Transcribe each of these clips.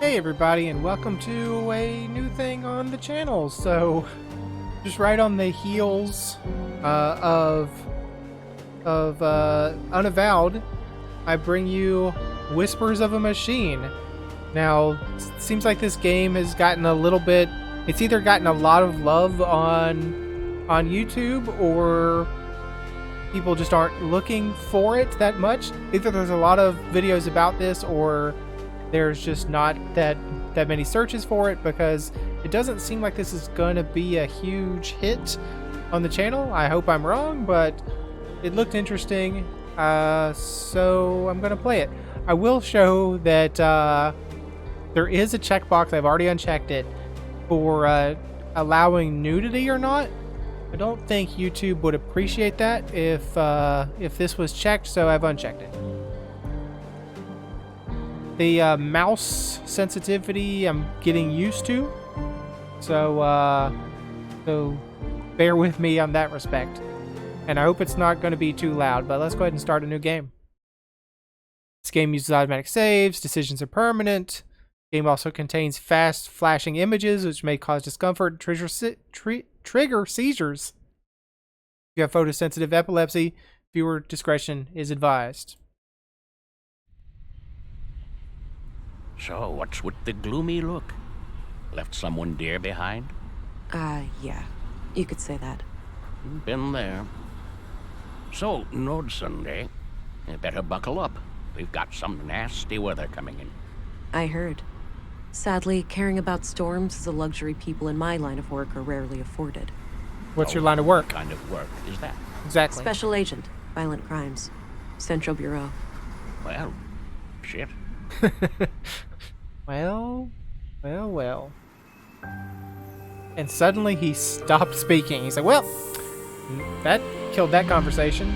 Hey everybody, and welcome to a new thing on the channel. So, just right on the heels of Unavowed, I bring you Whispers of a Machine. Now, it seems like this game has gotten a little bit. It's either gotten a lot of love on YouTube, or people just aren't looking for it that much. Either there's a lot of videos about this, or there's just not that many searches for it, because it doesn't seem like this is going to be a huge hit on the channel. I hope I'm wrong, but it looked interesting, so I'm going to play it. I will show that there is a checkbox, I've already unchecked it, for allowing nudity or not. I don't think YouTube would appreciate that if this was checked, so I've unchecked it. The mouse sensitivity I'm getting used to, so bear with me on that respect. And I hope it's not going to be too loud, but let's go ahead and start a new game. This game uses automatic saves, decisions are permanent. The game also contains fast flashing images, which may cause discomfort and trigger seizures. If you have photosensitive epilepsy, viewer discretion is advised. So, what's with the gloomy look? Left someone dear behind? Yeah. You could say that. Been there. So, Nord Sunday, you better buckle up. We've got some nasty weather coming in. I heard. Sadly, caring about storms is a luxury people in my line of work are rarely afforded. What's your line of work? What kind of work is that? Exactly. Special Agent, Violent Crimes. Central Bureau. Well, shit. Well. And suddenly he stopped speaking. He's like, well, that killed that conversation.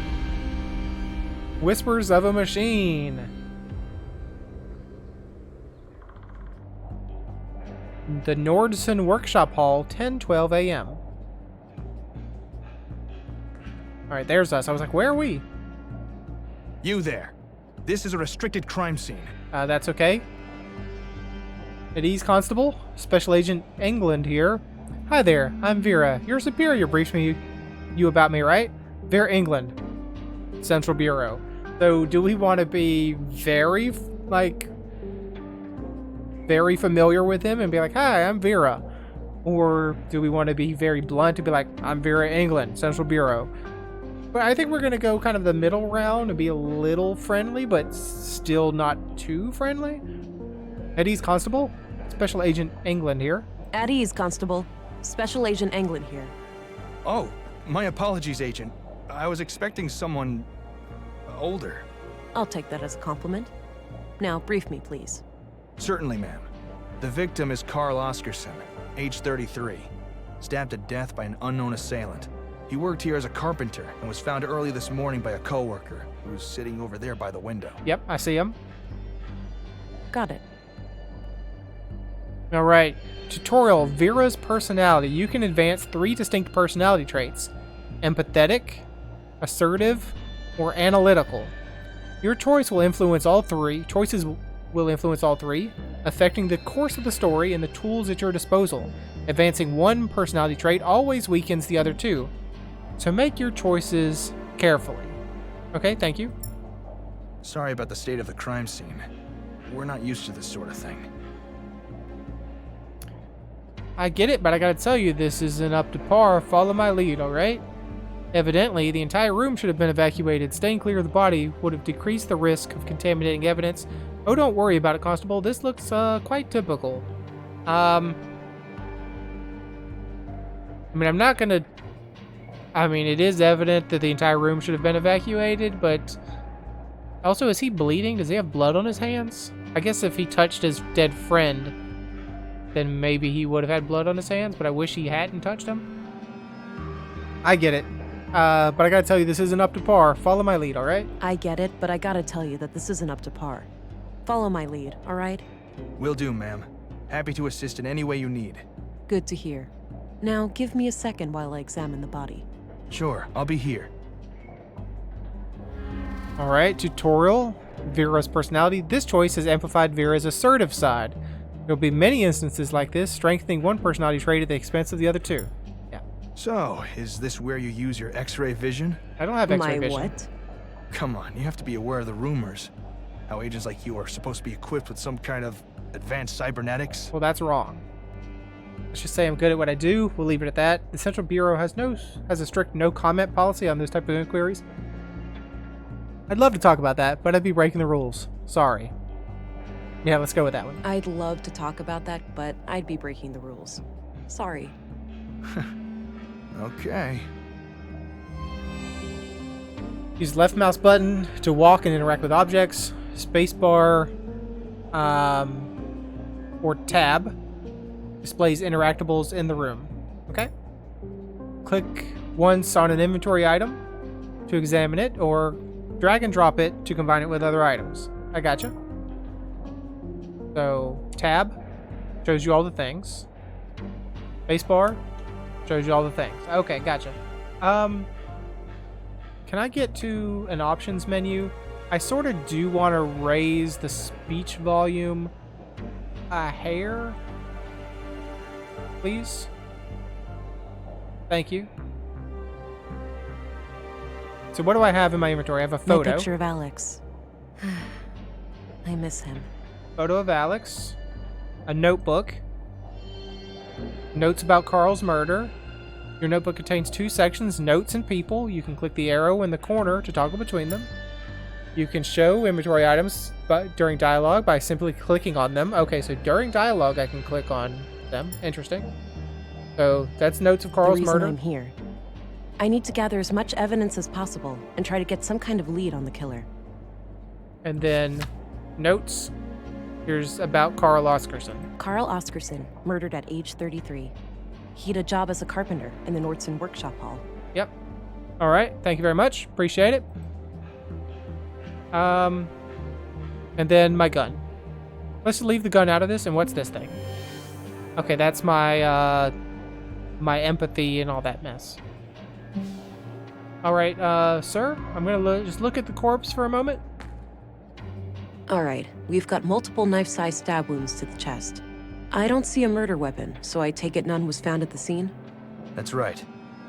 Whispers of a Machine. The Nordson Workshop Hall, 10:12 a.m. Alright, there's us. I was like, where are we? You there. This is a restricted crime scene. That's okay. At ease, Constable. Special Agent England here. Hi there, I'm Vera. Your superior briefed you about me, right? Vera England, Central Bureau. So, do we want to be very familiar with him and be like, hi, I'm Vera? Or do we want to be very blunt and be like, I'm Vera England, Central Bureau? But I think we're going to go kind of the middle round and be a little friendly, but still not too friendly. At ease, Constable. Special Agent England here. At ease, Constable. Special Agent England here. Oh, my apologies, Agent. I was expecting someone older. I'll take that as a compliment. Now, brief me, please. Certainly, ma'am. The victim is Carl Oscarson, age 33, stabbed to death by an unknown assailant. He worked here as a carpenter and was found early this morning by a coworker who's sitting over there by the window. Yep, I see him. Got it. Alright, tutorial, Vera's personality. You can advance 3 distinct personality traits: empathetic, assertive, or analytical. Your choices will influence all three, affecting the course of the story and the tools at your disposal. Advancing one personality trait always weakens the other two, so make your choices carefully. Okay, thank you. Sorry about the state of the crime scene. We're not used to this sort of thing. I get it, but I gotta tell you, this isn't up to par. Follow my lead, alright? Evidently, the entire room should have been evacuated. Staying clear of the body would have decreased the risk of contaminating evidence. Oh, don't worry about it, Constable. This looks quite typical. I mean, I'm not gonna... I mean, it is evident that the entire room should have been evacuated, but... Also, is he bleeding? Does he have blood on his hands? I guess if he touched his dead friend, then maybe he would have had blood on his hands, but I wish he hadn't touched him. I get it. But I gotta tell you, this isn't up to par. Follow my lead, alright? I get it, but I gotta tell you that this isn't up to par. Follow my lead, alright? Will do, ma'am. Happy to assist in any way you need. Good to hear. Now, give me a second while I examine the body. Sure, I'll be here. Alright, tutorial. Vera's personality. This choice has amplified Vera's assertive side. There'll be many instances like this, strengthening one personality trait at the expense of the other two. Yeah. So, is this where you use your X-ray vision? I don't have X-ray My vision. what? Come on, you have to be aware of the rumors. How agents like you are supposed to be equipped with some kind of advanced cybernetics. Well, that's wrong. Let's just say I'm good at what I do. We'll leave it at that. The Central Bureau has a strict no comment policy on those type of inquiries. I'd love to talk about that, but I'd be breaking the rules. Sorry. Yeah, let's go with that one. I'd love to talk about that, but I'd be breaking the rules. Sorry. Okay. Use left mouse button to walk and interact with objects. Spacebar or tab displays interactables in the room. Okay? Click once on an inventory item to examine it, or drag and drop it to combine it with other items. I gotcha. So, tab shows you all the things. Spacebar shows you all the things. Okay, gotcha. Can I get to an options menu? I sort of do want to raise the speech volume a hair. Please. Thank you. So what do I have in my inventory? I have a photo. My picture of Alex. I miss him. Photo of Alex. A notebook. Notes about Carl's murder. Your notebook contains 2 sections, notes and people. You can click the arrow in the corner to toggle between them. You can show inventory items during dialogue by simply clicking on them. Okay, so during dialogue I can click on them. Interesting. So that's notes of Carl's The reason murder. I'm here. I need to gather as much evidence as possible and try to get some kind of lead on the killer. And then notes. Here's about Carl Oscarson. Carl Oscarson, murdered at age 33. He had a job as a carpenter in the Nordson workshop hall. Yep. All right. Thank you very much. Appreciate it. And then my gun. Let's leave the gun out of this. And what's this thing? Okay, that's my my empathy and all that mess. All right, sir. I'm gonna just look at the corpse for a moment. All right, we've got multiple knife-sized stab wounds to the chest. I don't see a murder weapon, so I take it none was found at the scene? That's right.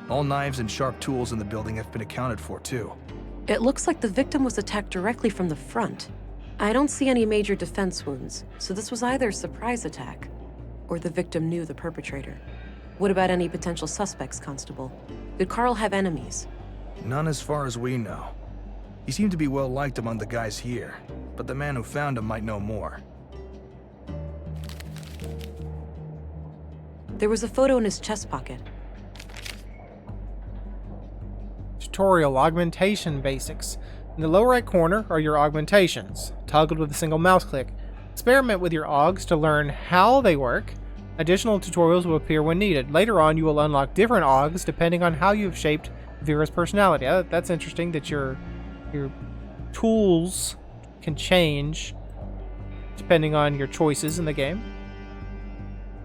All knives and sharp tools in the building have been accounted for, too. It looks like the victim was attacked directly from the front. I don't see any major defense wounds, so this was either a surprise attack, or the victim knew the perpetrator. What about any potential suspects, Constable? Did Carl have enemies? None as far as we know. He seemed to be well liked among the guys here, but the man who found him might know more. There was a photo in his chest pocket. Tutorial Augmentation Basics. In the lower right corner are your augmentations, toggled with a single mouse click. Experiment with your augs to learn how they work. Additional tutorials will appear when needed. Later on, you will unlock different augs depending on how you've shaped Vera's personality. That's interesting that your tools can change depending on your choices in the game.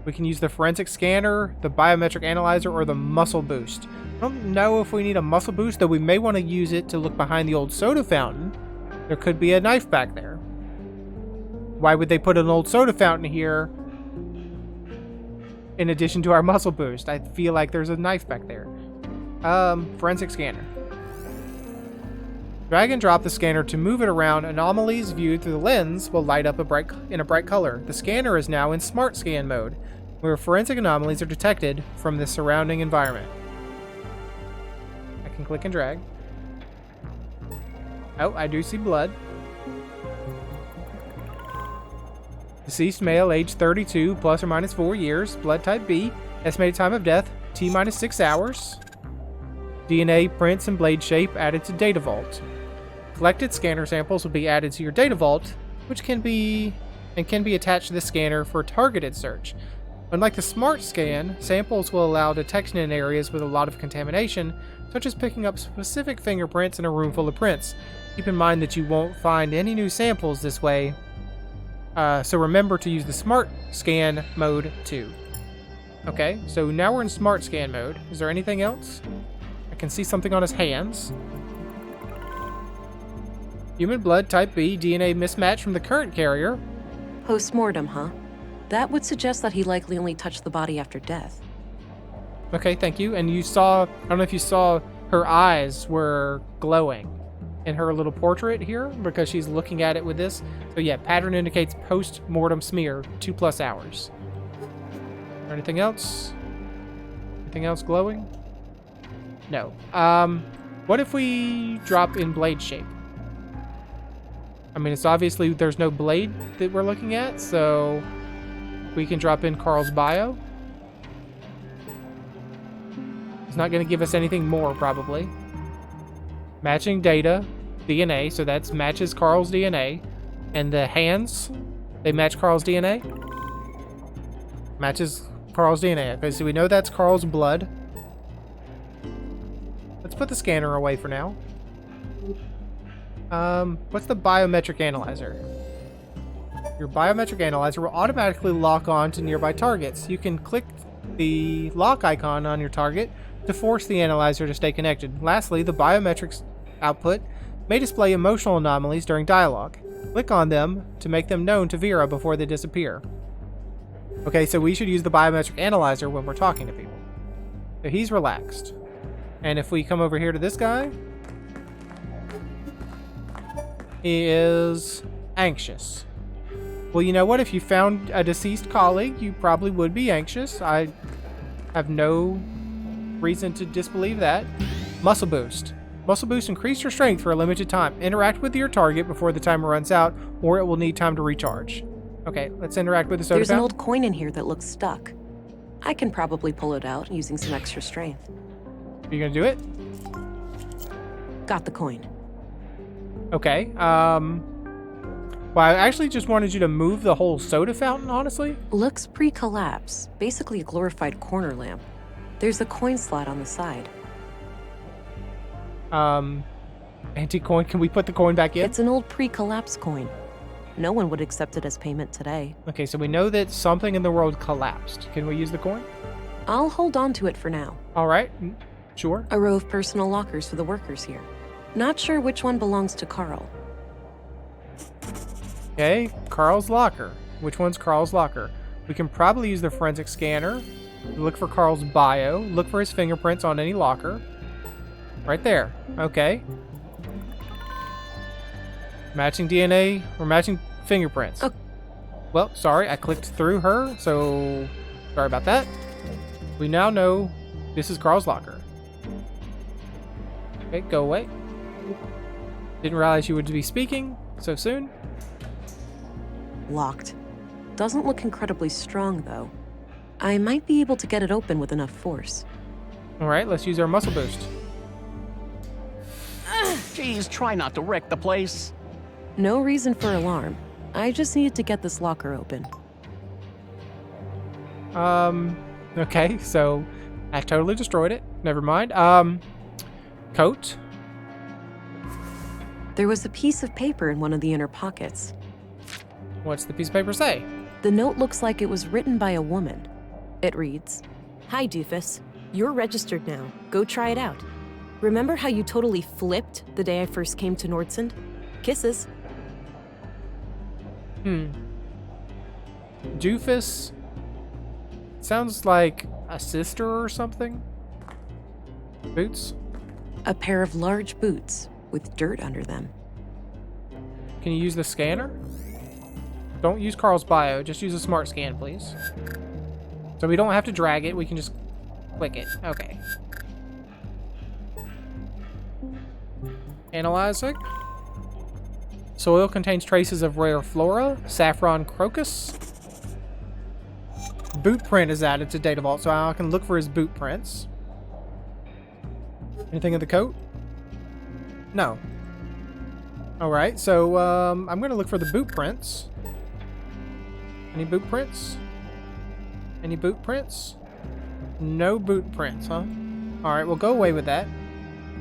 We can use the forensic scanner, the biometric analyzer, or the muscle boost. I don't know if we need a muscle boost, though we may want to use it to look behind the old soda fountain. There could be a knife back there. Why would they put an old soda fountain here in addition to our muscle boost? I feel like there's a knife back there. Forensic scanner. Drag and drop the scanner to move it around. Anomalies viewed through the lens will light up in a bright color. The scanner is now in Smart Scan mode, where forensic anomalies are detected from the surrounding environment. I can click and drag. Oh, I do see blood. Deceased male, age 32, plus or minus 4 years. Blood type B. Estimated time of death, T minus 6 hours. DNA, prints, and blade shape added to data vault. Collected scanner samples will be added to your data vault, which can be attached to the scanner for targeted search. Unlike the Smart Scan, samples will allow detection in areas with a lot of contamination, such as picking up specific fingerprints in a room full of prints. Keep in mind that you won't find any new samples this way, so remember to use the Smart Scan mode too. Okay, so now we're in Smart Scan mode. Is there anything else? I can see something on his hands. Human blood type B, DNA mismatch from the current carrier. Post-mortem, huh? That would suggest that he likely only touched the body after death. Okay, thank you. And you saw, I don't know if you saw, her eyes were glowing in her little portrait here because she's looking at it with this. So yeah, pattern indicates post-mortem smear, 2+ hours. Anything else? Anything else glowing? No. What if we drop in blade shape? I mean, it's obviously there's no blade that we're looking at, so we can drop in Carl's bio. It's not going to give us anything more, probably. Matching data, DNA, so that matches Carl's DNA. And the hands, they match Carl's DNA. Matches Carl's DNA. Okay, so we know that's Carl's blood. Let's put the scanner away for now. What's the Biometric Analyzer? Your Biometric Analyzer will automatically lock on to nearby targets. You can click the lock icon on your target to force the analyzer to stay connected. Lastly, the biometrics output may display emotional anomalies during dialogue. Click on them to make them known to Vera before they disappear. Okay, so we should use the Biometric Analyzer when we're talking to people. So he's relaxed. And if we come over here to this guy, he is anxious. Well, you know what? If you found a deceased colleague, you probably would be anxious. I have no reason to disbelieve that. Muscle boost. Muscle boost increase your strength for a limited time. Interact with your target before the timer runs out, or it will need time to recharge. Okay, let's interact with the soda There's an fountain. old coin in here that looks stuck. I can probably pull it out using some extra strength. Are you gonna do it? Got the coin. Okay. Well, I actually just wanted you to move the whole soda fountain, honestly. Looks pre-collapse, basically a glorified corner lamp. There's a coin slot on the side. Anti-coin, can we put the coin back in? It's an old pre-collapse coin. No one would accept it as payment today. Okay, so we know that something in the world collapsed. Can we use the coin? I'll hold on to it for now. All right, sure. A row of personal lockers for the workers here. Not sure which one belongs to Carl. Okay, Carl's locker. Which one's Carl's locker? We can probably use the forensic scanner. Look for Carl's bio. Look for his fingerprints on any locker. Right there. Okay. Matching DNA or matching fingerprints. Oh. Well, sorry, I clicked through her, so sorry about that. We now know this is Carl's locker. Okay, go away. Didn't realize you would be speaking so soon. Locked. Doesn't look incredibly strong, though. I might be able to get it open with enough force. All right, let's use our muscle boost. Geez, try not to wreck the place. No reason for alarm. I just needed to get this locker open. Okay, so I totally destroyed it. Never mind. Coat. There was a piece of paper in one of the inner pockets. What's the piece of paper say? The note looks like it was written by a woman. It reads, Hi, Doofus. You're registered now. Go try it out. Remember how you totally flipped the day I first came to Nordsund? Kisses. Doofus. Sounds like a sister or something. Boots. a pair of large boots with dirt under them. Can you use the scanner? Don't use Carl's bio, just use a smart scan, please. So we don't have to drag it, we can just click it. Okay. Analyzing. Soil contains traces of rare flora, saffron crocus. Boot print is added to Data Vault, so I can look for his boot prints. Anything in the coat? No. Alright, so I'm going to look for the boot prints. Any boot prints? Any boot prints? No boot prints, huh? Alright, we'll go away with that.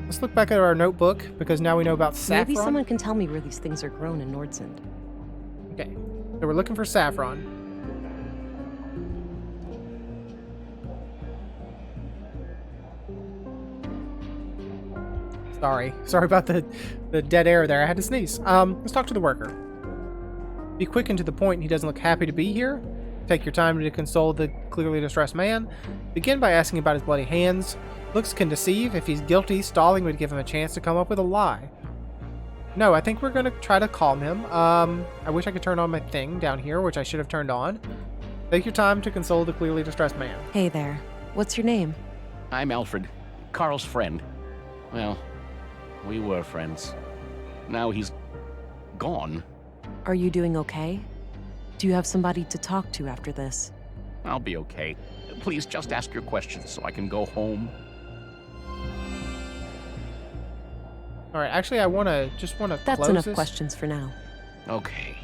Let's look back at our notebook, because now we know about saffron. Maybe someone can tell me where these things are grown in Nordsund. Okay, so we're looking for saffron. Sorry about the dead air there. I had to sneeze. Let's talk to the worker. Be quick and to the point. He doesn't look happy to be here. Take your time to console the clearly distressed man. Begin by asking about his bloody hands. Looks can deceive. If he's guilty, stalling would give him a chance to come up with a lie. No, I think we're going to try to calm him. I wish I could turn on my thing down here, which I should have turned on. Take your time to console the clearly distressed man. Hey there. What's your name? I'm Alfred, Carl's friend. Well, we were friends. Now he's gone. Are you doing okay? Do you have somebody to talk to after this? I'll be okay. Please just ask your questions so I can go home. All right, actually, I just want to That's close enough this. questions for now. Okay.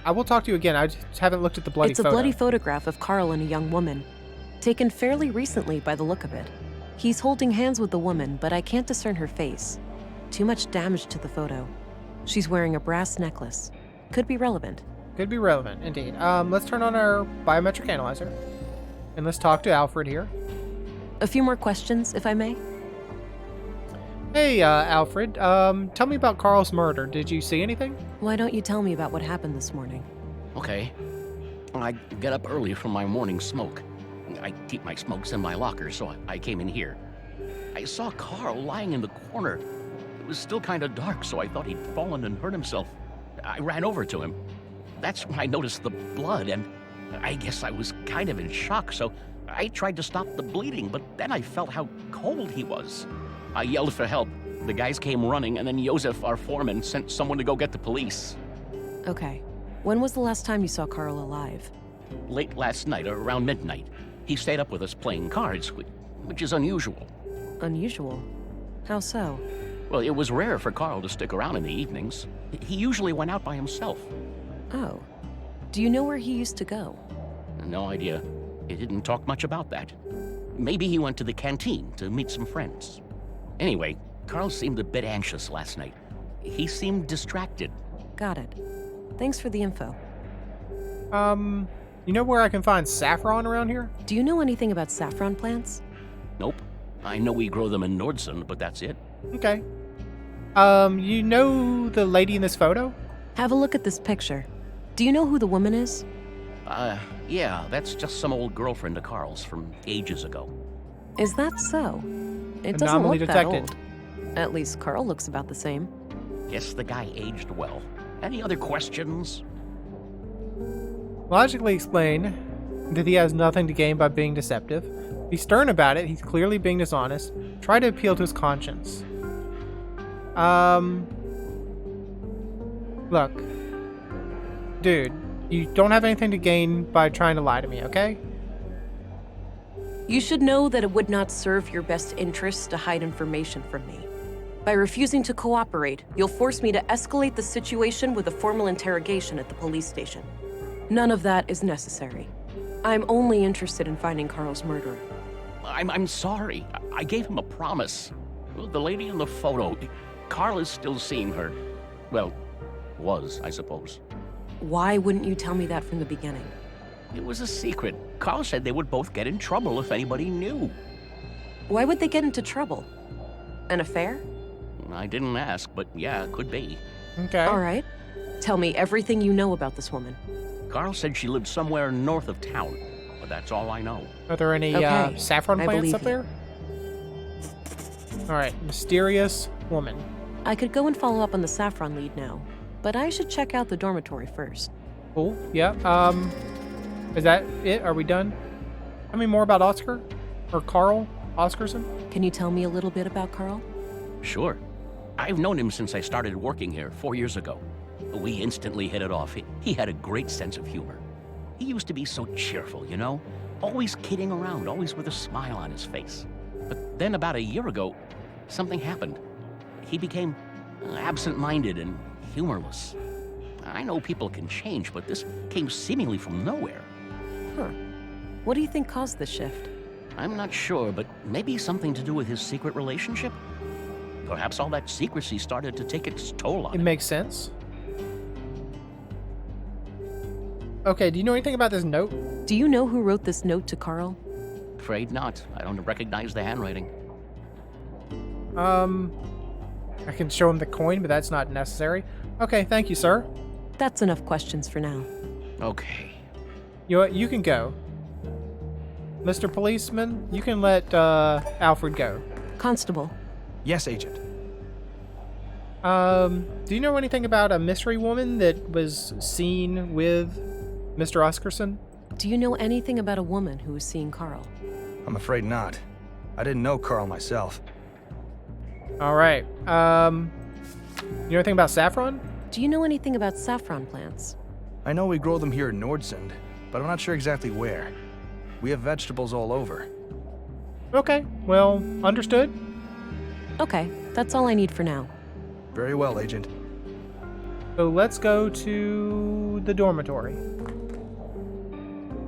I will talk to you again. I just haven't looked at the bloody It's a photo. bloody photograph of Carl and a young woman, taken fairly recently by the look of it. He's holding hands with the woman, but I can't discern her face. Too much damage to the photo. She's wearing a brass necklace. Could be relevant. Could be relevant, indeed. Let's turn on our biometric analyzer. And let's talk to Alfred here. A few more questions, if I may. Hey, Alfred. Tell me about Carl's murder. Did you see anything? Why don't you tell me about what happened this morning? Okay. I get up early from my morning smoke. I keep my smokes in my locker, so I came in here. I saw Carl lying in the corner. It was still kind of dark, so I thought he'd fallen and hurt himself. I ran over to him. That's when I noticed the blood, and I guess I was kind of in shock, so I tried to stop the bleeding, but then I felt how cold he was. I yelled for help. The guys came running, and then Josef, our foreman, sent someone to go get the police. Okay. When was the last time you saw Carl alive? Late last night, around midnight. He stayed up with us playing cards, which is unusual. Unusual? How so? Well, it was rare for Carl to stick around in the evenings. He usually went out by himself. Oh. Do you know where he used to go? No idea. He didn't talk much about that. Maybe he went to the canteen to meet some friends. Anyway, Carl seemed a bit anxious last night. He seemed distracted. Got it. Thanks for the info. You know where I can find saffron around here? Do you know anything about saffron plants? Nope. I know we grow them in Nordsund, but that's it. Okay. You know the lady in this photo? Have a look at this picture. Do you know who the woman is? Yeah, that's just some old girlfriend of Carl's from ages ago. Is that so? It doesn't Anomaly look detected. that old. At least Carl looks about the same. Guess the guy aged well. Any other questions? Logically explain that he has nothing to gain by being deceptive. Be stern about it. He's clearly being dishonest. Try to appeal to his conscience. Look. Dude, you don't have anything to gain by trying to lie to me, okay? You should know that it would not serve your best interests to hide information from me. By refusing to cooperate, you'll force me to escalate the situation with a formal interrogation at the police station. None of that is necessary. I'm only interested in finding Carl's murderer. I'm sorry. I gave him a promise. The lady in the photo, Carl is still seeing her. Well, was, I suppose. Why wouldn't you tell me that from the beginning? It was a secret. Carl said they would both get in trouble if anybody knew. Why would they get into trouble? An affair? I didn't ask, but yeah, it could be. Okay. All right. Tell me everything you know about this woman. Carl said she lived somewhere north of town, but that's all I know. Are there any Okay, saffron I plants believe up you. there? Alright, mysterious woman. I could go and follow up on the saffron lead now, but I should check out the dormitory first. Cool, yeah. Is that it? Are we done? Tell me more about Oscar? Or Carl Oscarson? Can you tell me a little bit about Carl? Sure. I've known him since I started working here 4 years ago. We instantly hit it off. He had a great sense of humor. He used to be so cheerful, you know? Always kidding around, always with a smile on his face. But then about a year ago, something happened. He became absent-minded and humorless. I know people can change, but this came seemingly from nowhere. Huh. What do you think caused this shift? I'm not sure, but maybe something to do with his secret relationship? Perhaps all that secrecy started to take its toll on It him. makes sense. Okay, do you know anything about this note? Do you know who wrote this note to Carl? Afraid not. I don't recognize the handwriting. I can show him the coin, but that's not necessary. Okay, thank you, sir. That's enough questions for now. Okay. You know what? You can go. Mr. Policeman, you can let Alfred go. Constable, Yes, Agent. Do you know anything about a mystery woman that was seen with Mr. Oscarson? do you know anything about a woman who was seeing Carl? I'm afraid not. I didn't know Carl myself. All right. You know anything about saffron? Do you know anything about saffron plants? I know we grow them here in Nordsund, but I'm not sure exactly where. We have vegetables all over. Okay. Well, understood. Okay, that's all I need for now. Very well, Agent. So let's go to the dormitory.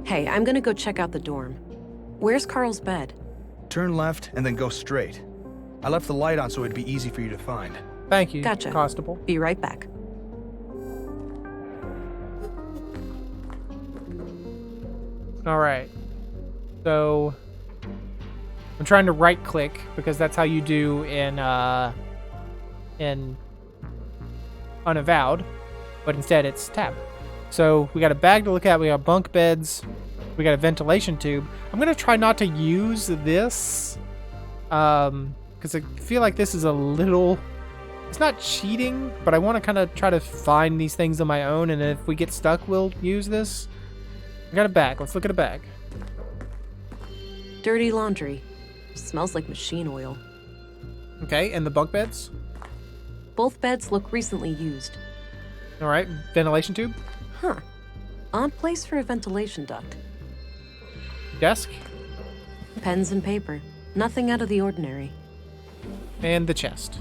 Hey, I'm gonna go check out the dorm. Where's Carl's bed? Turn left and then go straight. I left the light on so it'd be easy for you to find. Thank you, Gotcha. Constable. Be right back. All right. So I'm trying to right click because that's how you do in Unavowed, but instead it's tab. So we got a bag to look at, we got bunk beds, we got a ventilation tube. I'm gonna try not to use this because I feel like this is a little, it's not cheating, but I want to kind of try to find these things on my own, and if we get stuck, we'll use this. I got a bag. Let's look at a bag. Dirty laundry. Smells like machine oil. Okay, and the bunk beds. Both beds look recently used. All right, ventilation tube. Huh. Odd place for a ventilation duct. Desk. Pens and paper. Nothing out of the ordinary. And the chest.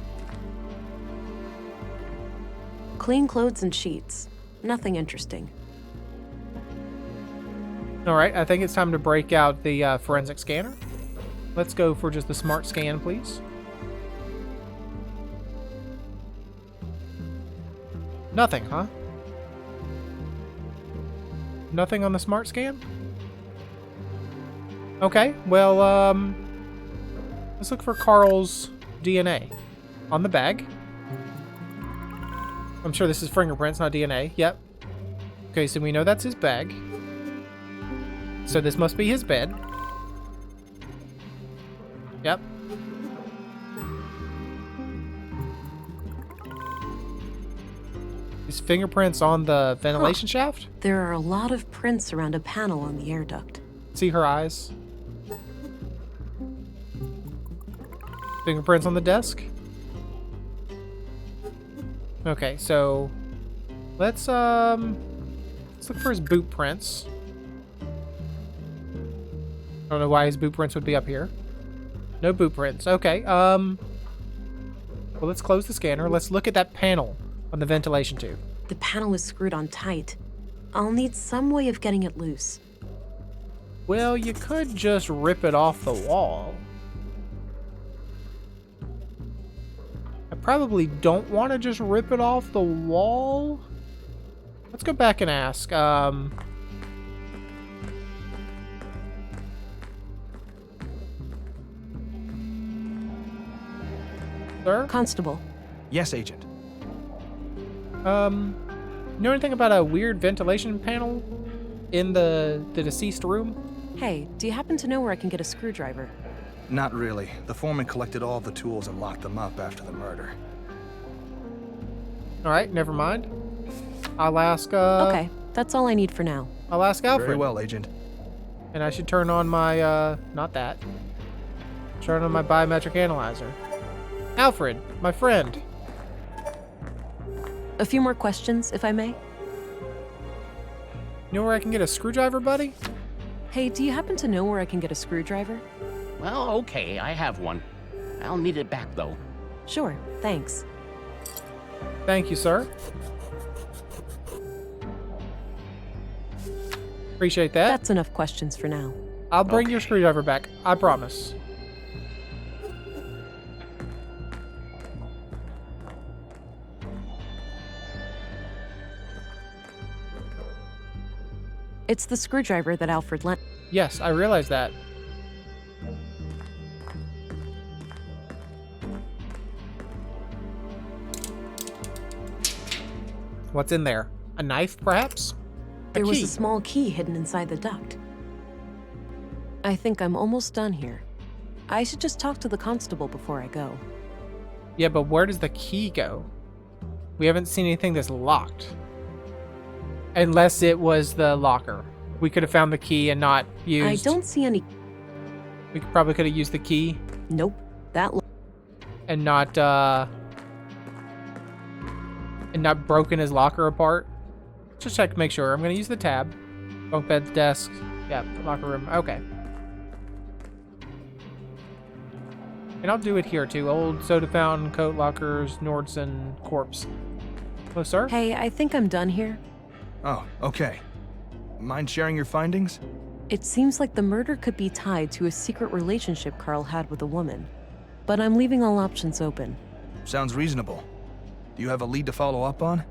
Clean clothes and sheets. Nothing interesting. All right, I think it's time to break out the forensic scanner. Let's go for just the smart scan, please. Nothing, huh? Nothing on the smart scan? Okay, well, let's look for Carl's DNA on the bag. I'm sure this is fingerprints, not DNA. Yep. Okay, so we know that's his bag. So this must be his bed. Yep. His fingerprints on the ventilation shaft? There are a lot of prints around a panel on the air duct. See her eyes? Fingerprints on the desk? Okay, so let's look for his boot prints. I don't know why his boot prints would be up here. No boot prints. Okay, well, let's close the scanner. Let's look at that panel on the ventilation tube. The panel is screwed on tight. I'll need some way of getting it loose. Well, you could just rip it off the wall. I probably don't want to just rip it off the wall. Let's go back and ask. Sir? Constable, Yes, Agent. Know anything about a weird ventilation panel in the deceased room? hey, do you happen to know where I can get a screwdriver? Not really. The foreman collected all the tools and locked them up after the murder. All right, never mind. I'll ask. Okay, that's all I need for now. I'll ask Alfred. Very well, Agent. And I should turn on my not that. Turn on my biometric analyzer. Alfred, my friend. A few more questions, if I may? You know where I can get a screwdriver, buddy? Hey, do you happen to know where I can get a screwdriver? Well, okay, I have one. I'll need it back, though. Sure, thanks. Thank you, sir. Appreciate that. That's enough questions for now. I'll bring your Okay. screwdriver back. I promise. It's the screwdriver that Alfred lent. Yes, I realize that. What's in there? A knife, perhaps? There was key. a small key hidden inside the duct. I think I'm almost done here. I should just talk to the constable before I go. Yeah, but where does the key go? We haven't seen anything that's locked. Unless it was the locker. We could have found the key and not used... I don't see any... We probably could have used the key Nope. That and not broken his locker apart. Just check to make sure. I'm going to use the tab. Bunk bed, desk. Yeah, locker room. Okay. And I'll do it here too. Old soda fountain, coat lockers, Nordson, corpse. Hello, sir? Hey, I think I'm done here. Oh, okay. Mind sharing your findings? It seems like the murder could be tied to a secret relationship Carl had with a woman. But I'm leaving all options open. Sounds reasonable. Do you have a lead to follow up on?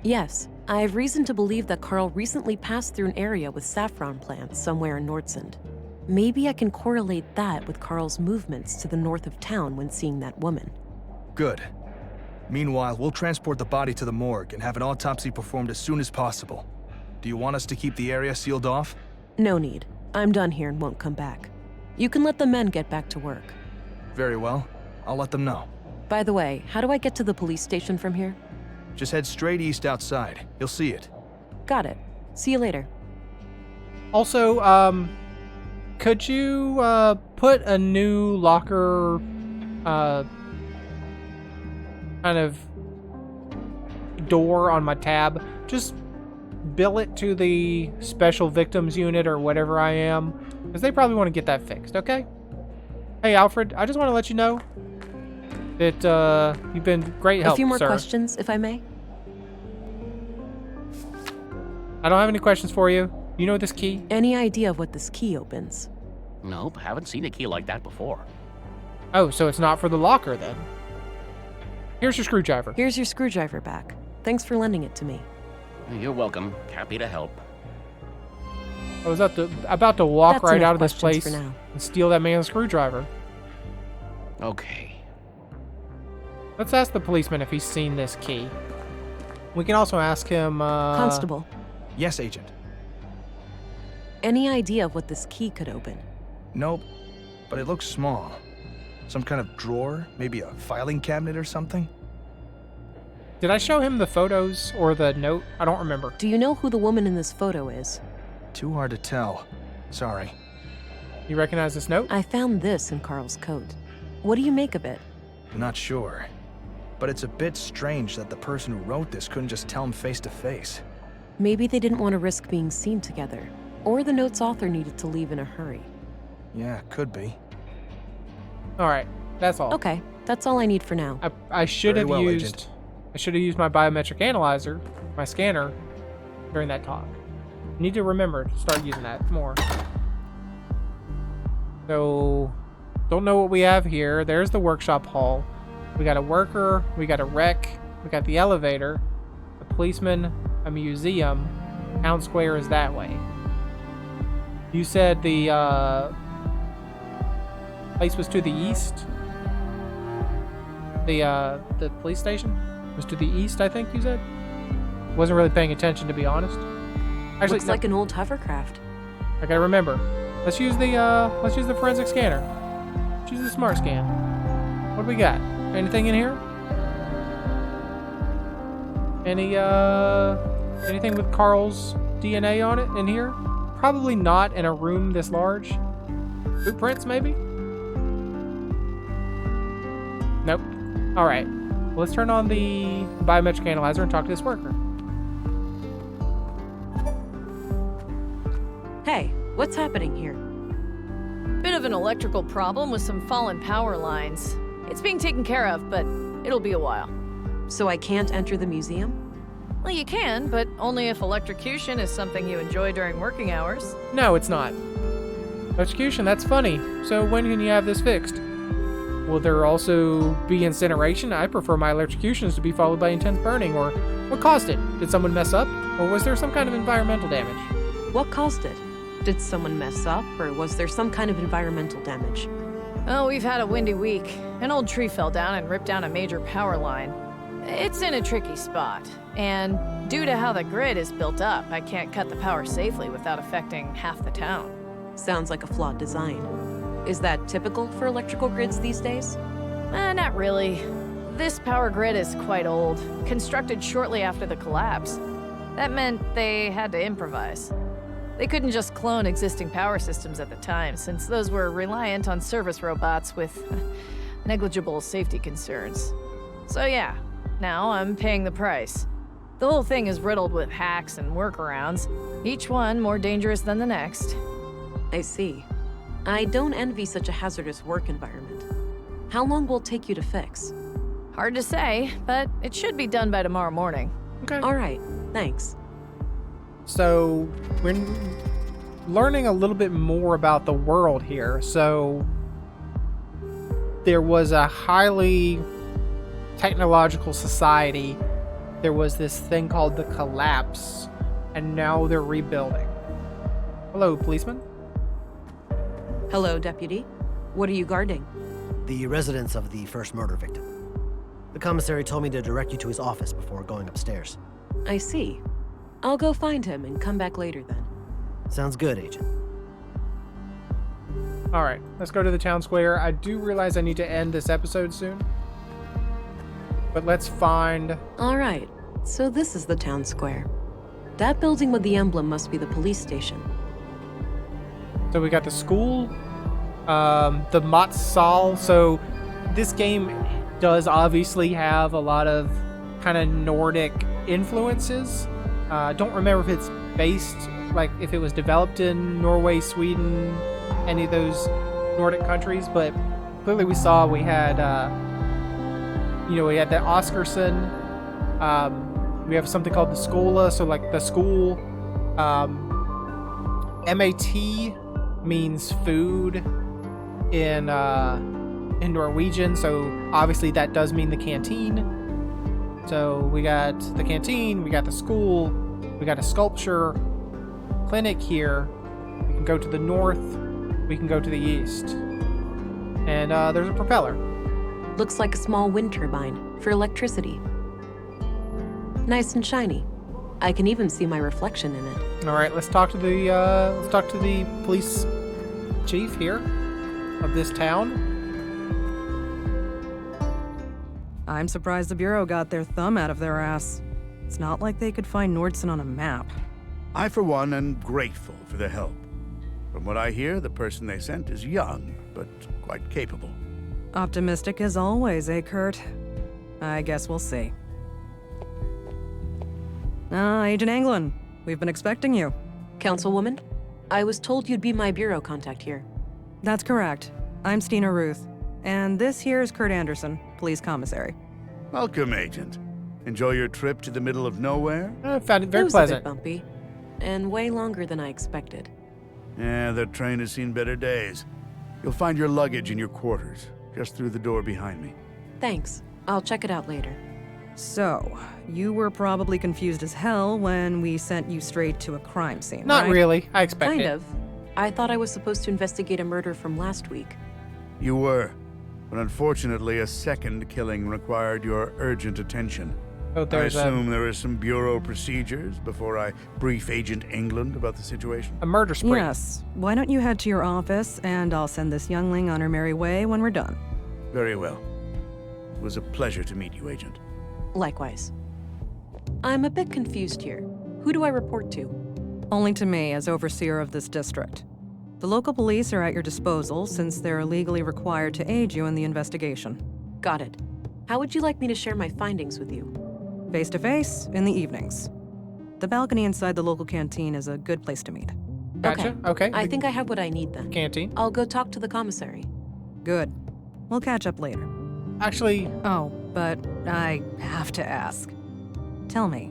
Yes, I have reason to believe that Carl recently passed through an area with saffron plants somewhere in Nordsund. Maybe I can correlate that with Carl's movements to the north of town when seeing that woman. Good. Meanwhile, we'll transport the body to the morgue and have an autopsy performed as soon as possible. Do you want us to keep the area sealed off? No need. I'm done here and won't come back. You can let the men get back to work. Very well. I'll let them know. By the way, how do I get to the police station from here? Just head straight east outside. You'll see it. Got it. See you later. Also, could you put a new locker kind of door on my tab? Just bill it to the special victims unit or whatever I am, because they probably want to get that fixed, okay? Hey, Alfred, I just want to let you know that you've been great help, A few more sir. questions, if I may? I don't have any questions for you. You know this key? Any idea of what this key opens? Nope, haven't seen a key like that before. Oh, so it's not for the locker then. Here's your screwdriver. Here's your screwdriver back. Thanks for lending it to me. You're welcome. Happy to help. I was about to walk That's right enough out of this questions place for now. and steal that man's screwdriver. Okay. Let's ask the policeman if he's seen this key. We can also ask him, Constable, Yes, Agent. any idea of what this key could open? Nope. But it looks small. Some kind of drawer? Maybe a filing cabinet or something? Did I show him the photos or the note? I don't remember. Do you know who the woman in this photo is? Too hard to tell. Sorry. You recognize this note? I found this in Carl's coat. What do you make of it? Not sure. But it's a bit strange that the person who wrote this couldn't just tell him face to face. Maybe they didn't want to risk being seen together, or the note's author needed to leave in a hurry. Yeah, could be. All right, that's all. Okay, that's all I need for now. I should Very have well, used. Agent. I should have used my biometric analyzer, my scanner, during that talk. Need to remember to start using that more. So, don't know what we have here. There's the workshop hall. We got a worker. We got a wreck. We got the elevator. A policeman. A museum. Town square is that way. You said the place was to the east. The police station was to the east, I think you said. Wasn't really paying attention, to be honest. Actually, Looks no, like an old hovercraft. I gotta remember. Let's use the forensic scanner. Let's use the smart scan. What do we got? Anything in here? Anything with Carl's DNA on it in here? Probably not in a room this large. Footprints, maybe? Nope. All right. Well, let's turn on the biometric analyzer and talk to this worker. Hey, what's happening here? Bit of an electrical problem with some fallen power lines. It's being taken care of, but it'll be a while. So I can't enter the museum? Well, you can, but only if electrocution is something you enjoy during working hours. No, it's not. Electrocution, that's funny. So when can you have this fixed? Will there also be incineration? I prefer my electrocutions to be followed by intense burning. Or what caused it? Did someone mess up? Or was there some kind of environmental damage? What caused it? Did someone mess up, or was there some kind of environmental damage? Oh, we've had a windy week. An old tree fell down and ripped down a major power line. It's in a tricky spot, and due to how the grid is built up, I can't cut the power safely without affecting half the town. Sounds like a flawed design. Is that typical for electrical grids these days? Not really. This power grid is quite old, constructed shortly after the collapse. That meant they had to improvise. They couldn't just clone existing power systems at the time, since those were reliant on service robots with negligible safety concerns. So yeah, now I'm paying the price. The whole thing is riddled with hacks and workarounds, each one more dangerous than the next. I see. I don't envy such a hazardous work environment. How long will it take you to fix? Hard to say, but it should be done by tomorrow morning. Okay. All right, thanks. So we're learning a little bit more about the world here. So there was a highly technological society. There was this thing called the collapse, and now they're rebuilding. Hello, policeman. Hello, Deputy. What are you guarding? The residence of the first murder victim. The commissary told me to direct you to his office before going upstairs. I see. I'll go find him and come back later then. Sounds good, Agent. All right, let's go to the town square. I do realize I need to end this episode soon, but let's find... All right, so this is the town square. That building with the emblem must be the police station. So we got the school, the Matsal. So this game does obviously have a lot of kind of Nordic influences. Don't remember if it's based, like if it was developed in Norway, Sweden, any of those Nordic countries, but clearly we saw we had, we had the Oscarsson. We have something called the Skola, so like the school. MAT means food in Norwegian, so obviously that does mean the canteen. So we got the canteen, we got the school, we got a sculpture clinic here. We can go to the north, we can go to the east. And there's a propeller. Looks like a small wind turbine for electricity. Nice and shiny. I can even see my reflection in it. All right, let's talk to the police chief here of this town. I'm surprised the Bureau got their thumb out of their ass. It's not like they could find Nordson on a map. I, for one, am grateful for their help. From what I hear, the person they sent is young, but quite capable. Optimistic as always, eh, Kurt? I guess we'll see. Agent Anglin, we've been expecting you. Councilwoman, I was told you'd be my bureau contact here. That's correct. I'm Stina Ruth, and this here is Kurt Anderson, police commissary. Welcome, Agent. Enjoy your trip to the middle of nowhere? I found it It very was pleasant. a bit bumpy, and way longer than I expected. Yeah, that train has seen better days. You'll find your luggage in your quarters, just through the door behind me. Thanks. I'll check it out later. So, you were probably confused as hell when we sent you straight to a crime scene, Not right? really. I expect Kind it. of. I thought I was supposed to investigate a murder from last week. You were, but unfortunately a second killing required your urgent attention. Oh, I there's assume there is some bureau procedures before I brief Agent England about the situation? a murder spree. Yes. Why don't you head to your office, and I'll send this youngling on her merry way when we're done. Very well. It was a pleasure to meet you, Agent. Likewise. I'm a bit confused here. Who do I report to? Only to me as overseer of this district. The local police are at your disposal since they're legally required to aid you in the investigation. Got it. How would you like me to share my findings with you? Face to face, in the evenings. The balcony inside the local canteen is a good place to meet. Gotcha. Okay. I The think I have what I need then. canteen. I'll go talk to the commissary. Good. We'll catch up later. Actually, Oh, but I have to ask. Tell me,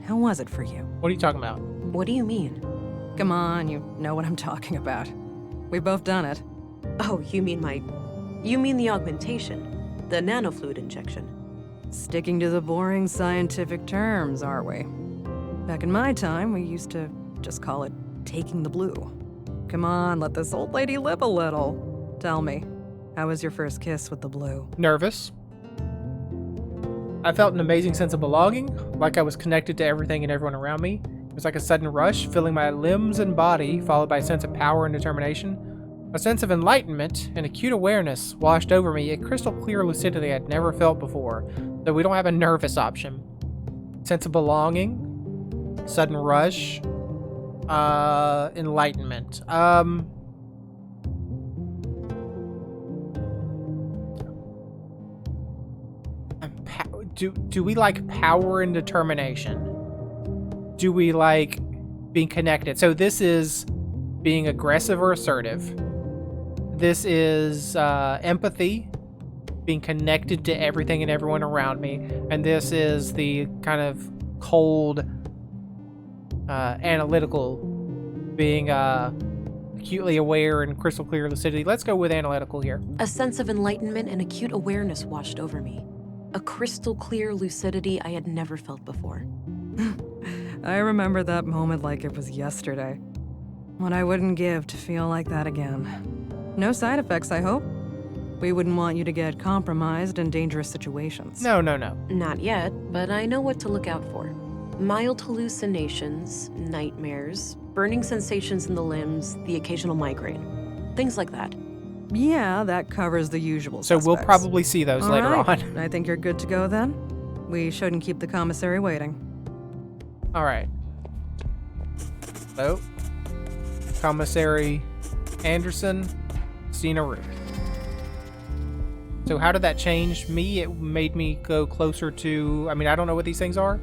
how was it for you? what are you talking about? What do you mean? Come on, you know what I'm talking about. We've both done it. Oh, you mean the augmentation. The nanofluid injection. Sticking to the boring scientific terms, are we? Back in my time, we used to just call it taking the blue. Come on, let this old lady live a little. Tell me, how was your first kiss with the blue? Nervous. I felt an amazing sense of belonging, like I was connected to everything and everyone around me. It was like a sudden rush, filling my limbs and body, followed by a sense of power and determination. A sense of enlightenment and acute awareness washed over me, a crystal clear lucidity I'd never felt before, though we don't have a nervous option. Sense of belonging, sudden rush, enlightenment. Do we like power and determination? Do we like being connected? So this is being aggressive or assertive. This is empathy, being connected to everything and everyone around me. And this is the kind of cold, analytical, being acutely aware and crystal clear lucidity. Let's go with analytical here. A sense of enlightenment and acute awareness washed over me. A crystal clear lucidity I had never felt before. I remember that moment like it was yesterday. What I wouldn't give to feel like that again. No side effects, I hope? We wouldn't want you to get compromised in dangerous situations. No. Not yet, but I know what to look out for. Mild hallucinations, nightmares, burning sensations in the limbs, the occasional migraine. Things like that. Yeah, that covers the usual So we'll suspects. probably see those All later right. on. I think you're good to go then. We shouldn't keep the commissary waiting. All right. So, Commissary Anderson, Stina Ruth. So how did that change me? It made me go closer to, I don't know what these things are.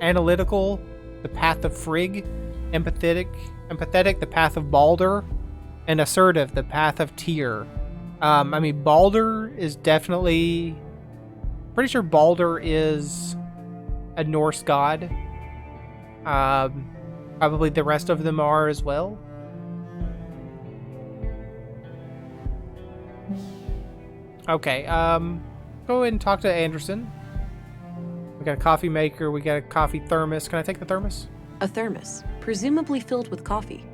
Analytical, the path of Frigg. Empathetic, the path of Balder. And assertive, the path of Tyr. Balder is definitely... Pretty sure Balder is a Norse god. Probably the rest of them are as well. Okay, go ahead and talk to Anderson. We got a coffee maker, we got a coffee thermos. Can I take the thermos? A thermos, presumably filled with coffee.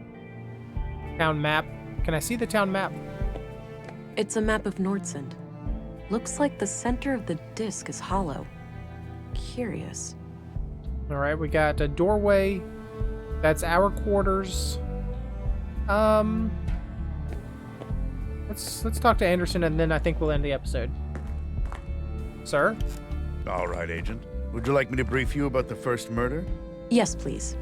Town map. Can I see the town map? It's a map of Nordsund. Looks like the center of the disc is hollow. Curious. Alright, we got a doorway. That's our quarters. Let's talk to Anderson and then I think we'll end the episode. Sir? All right, Agent. Would you like me to brief you about the first murder? Yes, please.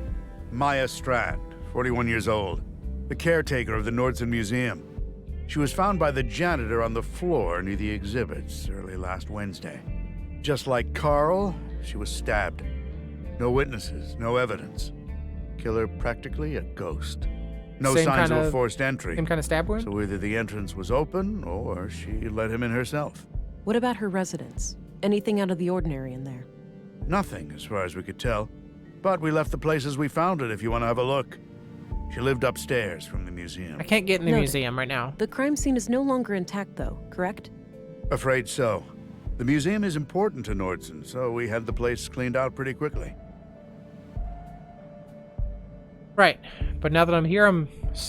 Maya Strand, 41 years old, the caretaker of the Nordsund Museum. She was found by the janitor on the floor near the exhibits early last Wednesday. Just like Carl, she was stabbed. No witnesses, no evidence. Killer practically a ghost. No Same signs of kind a of- forced entry. Same kind of stab wound? So either the entrance was open or she let him in herself. What about her residence? Anything out of the ordinary in there? Nothing, as far as we could tell. But we left the place as we found it if you want to have a look. She lived upstairs from the museum. I can't get in the Noted. museum right now. The crime scene is no longer intact, though, correct? Afraid so. The museum is important to Nordsund, so we had the place cleaned out pretty quickly. Right. But now that I'm here,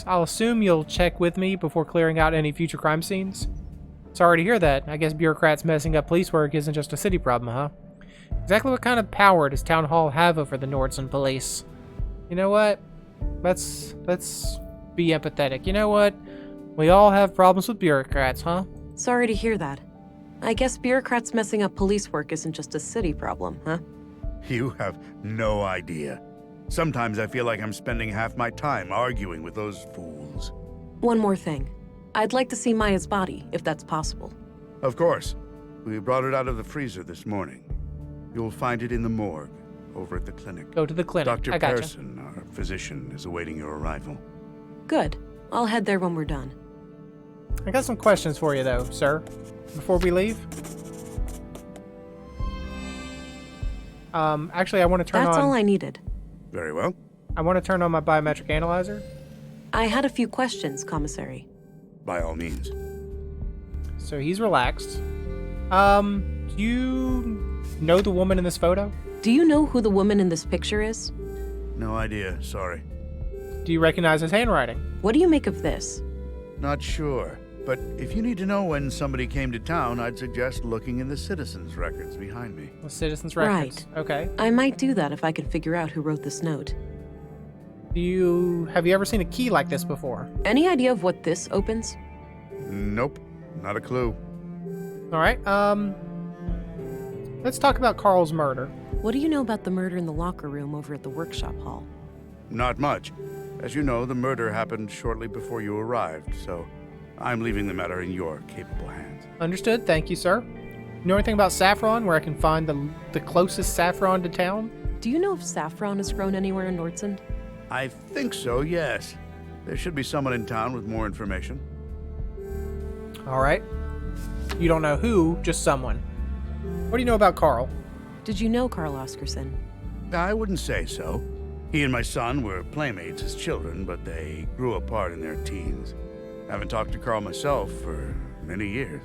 I'll assume you'll check with me before clearing out any future crime scenes. Sorry to hear that. I guess bureaucrats messing up police work isn't just a city problem, huh? Exactly what kind of power does Town Hall have over the Nordsund police? You know what? Let's be empathetic. You know what? We all have problems with bureaucrats, huh? Sorry to hear that. I guess bureaucrats messing up police work isn't just a city problem, huh? You have no idea. Sometimes I feel like I'm spending half my time arguing with those fools. One more thing. I'd like to see Maya's body, if that's possible. Of course. We brought it out of the freezer this morning. You'll find it in the morgue, over at the clinic. Go to the clinic. Dr. I gotcha. Pearson, our physician, is awaiting your arrival. Good. I'll head there when we're done. I got some questions for you, though, sir. Before we leave. Actually, I want to turn That's on... all I needed. Very well. I want to turn on my biometric analyzer. I had a few questions, Commissary. By all means. So he's relaxed. Do you know the woman in this photo? Do you know who the woman in this picture is? No idea, sorry. Do you recognize his handwriting? What do you make of this? Not sure. But if you need to know when somebody came to town, I'd suggest looking in the citizens' records behind me. The citizens' records. Right. Okay. I might do that if I can figure out who wrote this note. Have you ever seen a key like this before? Any idea of what this opens? Nope, not a clue. All right. Let's talk about Carl's murder. What do you know about the murder in the locker room over at the workshop hall? Not much. As you know, the murder happened shortly before you arrived, so I'm leaving the matter in your capable hands. Understood. Thank you, sir. You know anything about saffron, where I can find the closest saffron to town? Do you know if saffron is grown anywhere in Nordsund? I think so, yes. There should be someone in town with more information. All right. You don't know who, just someone. What do you know about Carl? Did you know Carl Oscarson? I wouldn't say so. He and my son were playmates as children, but they grew apart in their teens. Haven't talked to Carl myself for many years.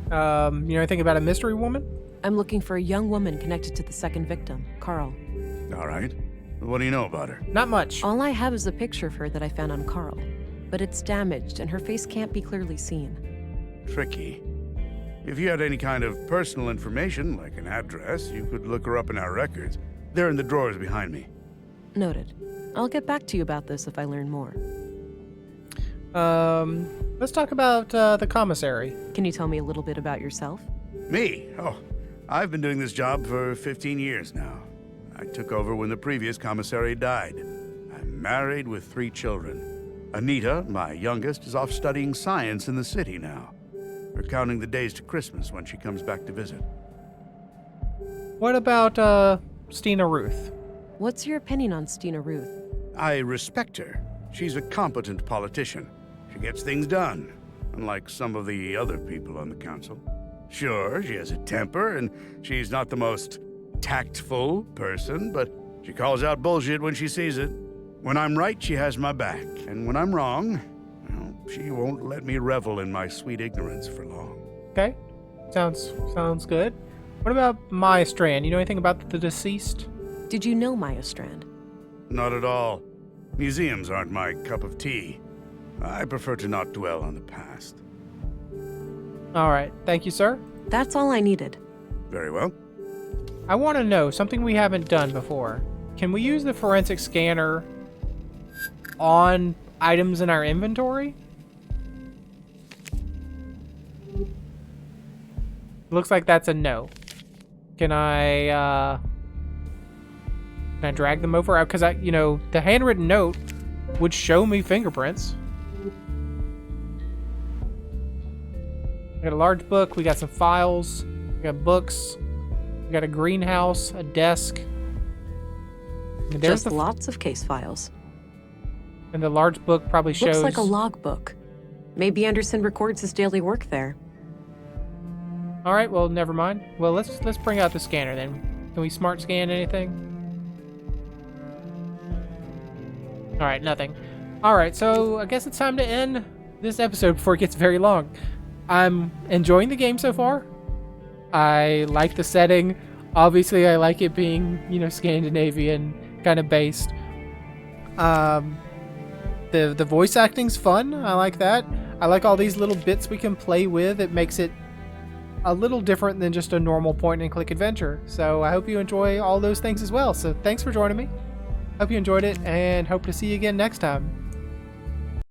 You know anything about a mystery woman? I'm looking for a young woman connected to the second victim, Carl. All right. What do you know about her? Not much. All I have is a picture of her that I found on Carl, but it's damaged and her face can't be clearly seen. Tricky. If you had any kind of personal information, like an address, you could look her up in our records. They're in the drawers behind me. Noted. I'll get back to you about this if I learn more. Let's talk about the commissary. Can you tell me a little bit about yourself? Me? Oh, I've been doing this job for 15 years now. I took over when the previous commissary died. I'm married with 3 children. Anita, my youngest, is off studying science in the city now. We're counting the days to Christmas when she comes back to visit. What about Stina Ruth? What's your opinion on Stina Ruth? I respect her. She's a competent politician. She gets things done, unlike some of the other people on the council. Sure, she has a temper, and she's not the most tactful person, but she calls out bullshit when she sees it. When I'm right, she has my back, and when I'm wrong, well, she won't let me revel in my sweet ignorance for long. Okay. Sounds good. What about Maya Strand? You know anything about the deceased? Did you know Maya Strand? Not at all. Museums aren't my cup of tea. I prefer to not dwell on the past. All right. Thank you, sir. That's all I needed. Very well. I want to know something we haven't done before. Can we use the forensic scanner on items in our inventory? Looks like that's a no. Can I drag them over? Because the handwritten note would show me fingerprints. We got a large book. We got some files. We got books. We got a greenhouse, a desk. And there's Just lots of case files. And the large book probably shows... Looks like a logbook. Maybe Anderson records his daily work there. All right, well, never mind. Well, let's bring out the scanner then. Can we smart scan anything? All right, nothing. All right, so I guess it's time to end this episode before it gets very long. I'm enjoying the game so far. I like the setting. Obviously, I like it being, Scandinavian kind of based. The voice acting's fun. I like that. I like all these little bits we can play with. It makes it a little different than just a normal point-and-click adventure. So I hope you enjoy all those things as well. So thanks for joining me. Hope you enjoyed it, and hope to see you again next time.